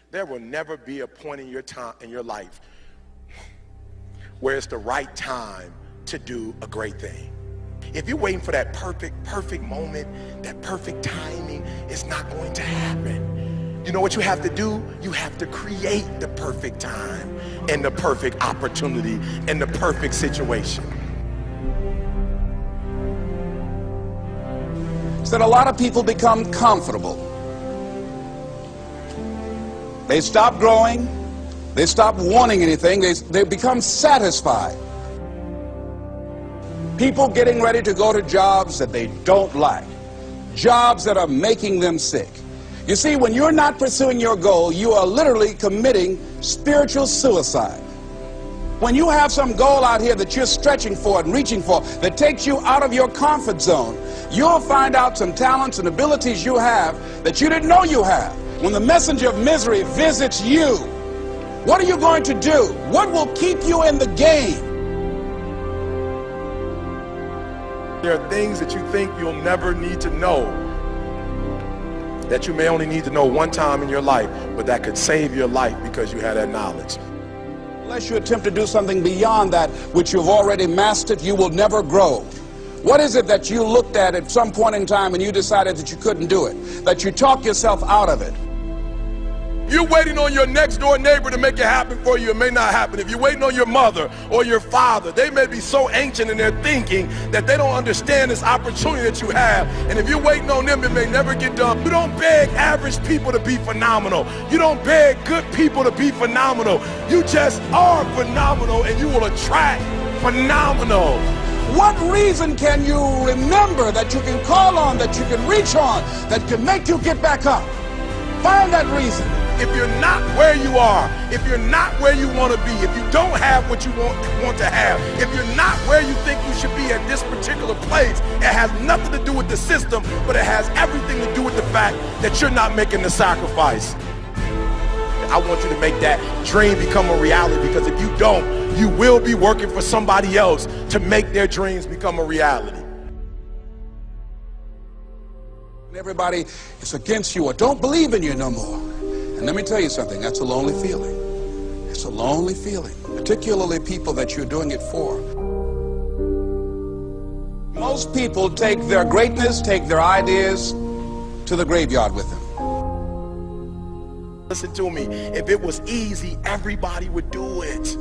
There will never be a point in your life where it's the right time to do a great thing. If you're waiting for that perfect moment, that perfect timing, it's not going to happen. You know what you have to do? You have to create the perfect time and the perfect opportunity and the perfect situation. So that a lot of people become comfortable. They stop growing. They stop wanting anything. They become satisfied. People getting ready to go to jobs that they don't like. Jobs that are making them sick. You see, when you're not pursuing your goal, you are literally committing spiritual suicide. When you have some goal out here that you're stretching for and reaching for that takes you out of your comfort zone, you'll find out some talents and abilities you have that you didn't know you have. When the messenger of misery visits you, what are you going to do? What will keep you in the game? There are things that you think you'll never need to know, that you may only need to know one time in your life, but that could save your life because you had that knowledge. Unless you attempt to do something beyond that which you've already mastered, you will never grow. What is it that you looked at some point in time and you decided that you couldn't do it, that you talked yourself out of it? You're waiting on your next door neighbor to make it happen for you, it may not happen. If you're waiting on your mother or your father, they may be so ancient in their thinking that they don't understand this opportunity that you have. And if you're waiting on them, it may never get done. You don't beg average people to be phenomenal. You don't beg good people to be phenomenal. You just are phenomenal, and you will attract phenomenal. What reason can you remember that you can call on, that you can reach on, that can make you get back up? Find that reason. If you're not where you are, if you're not where you want to be, if you don't have what you want to have, if you're not where you think you should be at this particular place, it has nothing to do with the system, but it has everything to do with the fact that you're not making the sacrifice. I want you to make that dream become a reality, because if you don't, you will be working for somebody else to make their dreams become a reality. Everybody is against you or don't believe in you no more. And let me tell you something, that's a lonely feeling. It's a lonely feeling, particularly people that you're doing it for. Most people take their greatness, take their ideas to the graveyard with them. Listen to me, if it was easy, everybody would do it.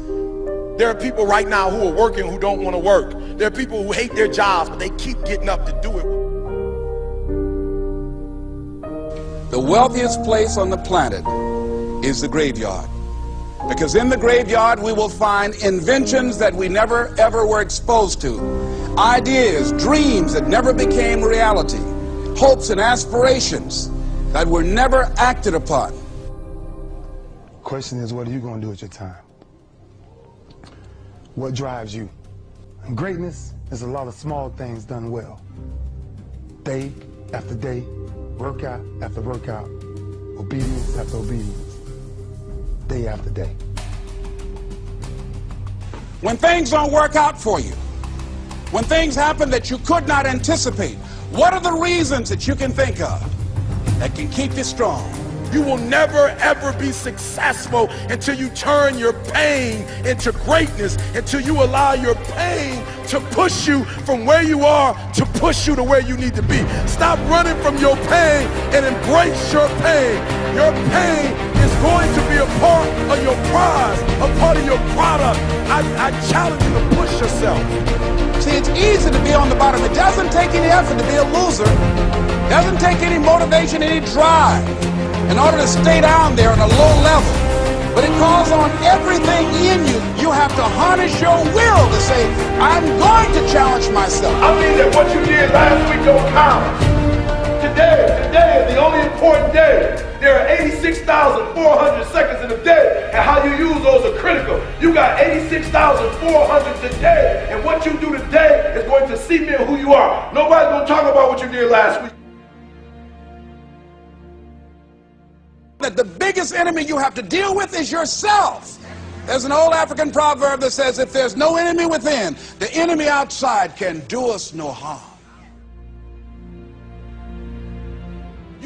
There are people right now who are working who don't want to work. There are people who hate their jobs, but they keep getting up to do it. The wealthiest place on the planet is the graveyard. Because in the graveyard we will find inventions that we never ever were exposed to. Ideas, dreams that never became reality. Hopes and aspirations that were never acted upon. Question is, what are you going to do with your time? What drives you? And greatness is a lot of small things done well. Day after day, workout after workout, obedience after obedience, day after day. When things don't work out for you, when things happen that you could not anticipate, what are the reasons that you can think of that can keep you strong? You will never ever be successful until you turn your pain into greatness, until you allow your pain to push you from where you are to push you to where you need to be. Stop running from your pain and embrace your pain. Your pain is going to be a part of your prize, a part of your product. I challenge you to push yourself. See, it's easy to be on the bottom. It doesn't take any effort to be a loser. It doesn't take any motivation, any drive in order to stay down there on a low level. But it calls on everything in you. You have to harness your will to say, I'm going to challenge myself. I mean that what you did last week don't count. Today is the only important day. There are 86,400 seconds in a day, and how you use those are critical. You got 86,400 today, and what you do today is going to cement who you are. Nobody's going to talk about what you did last week. That the biggest enemy you have to deal with is yourself. There's an old African proverb that says, if there's no enemy within, the enemy outside can do us no harm.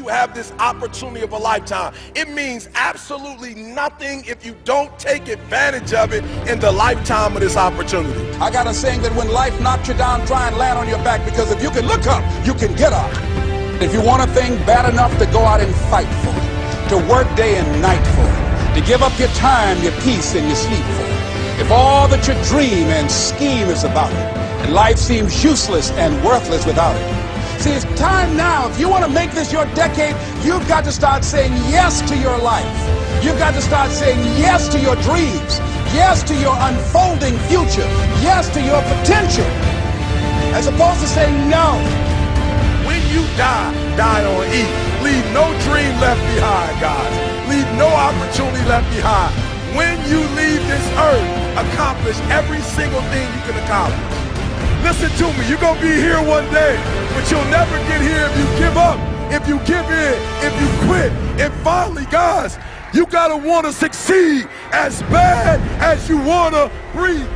you have this opportunity of a lifetime. It means absolutely nothing if you don't take advantage of it in the lifetime of this opportunity. I got a saying that when life knocks you down, try and land on your back, because if you can look up, you can get up. If you want a thing bad enough to go out and fight for it, to work day and night for it, to give up your time, your peace, and your sleep for it, if all that you dream and scheme is about it, and life seems useless and worthless without it. See, it's time now. If you want to make this your decade, you've got to start saying yes to your life. You've got to start saying yes to your dreams, yes to your unfolding future, yes to your potential, as opposed to saying no. When you die, die on E. Leave no dream left behind, guys. Leave no opportunity left behind. When you leave this earth, accomplish every single thing you can accomplish. Listen to me, you're going to be here one day, but you'll never get here if you give up, if you give in, if you quit. And finally, guys, you got to want to succeed as bad as you want to breathe.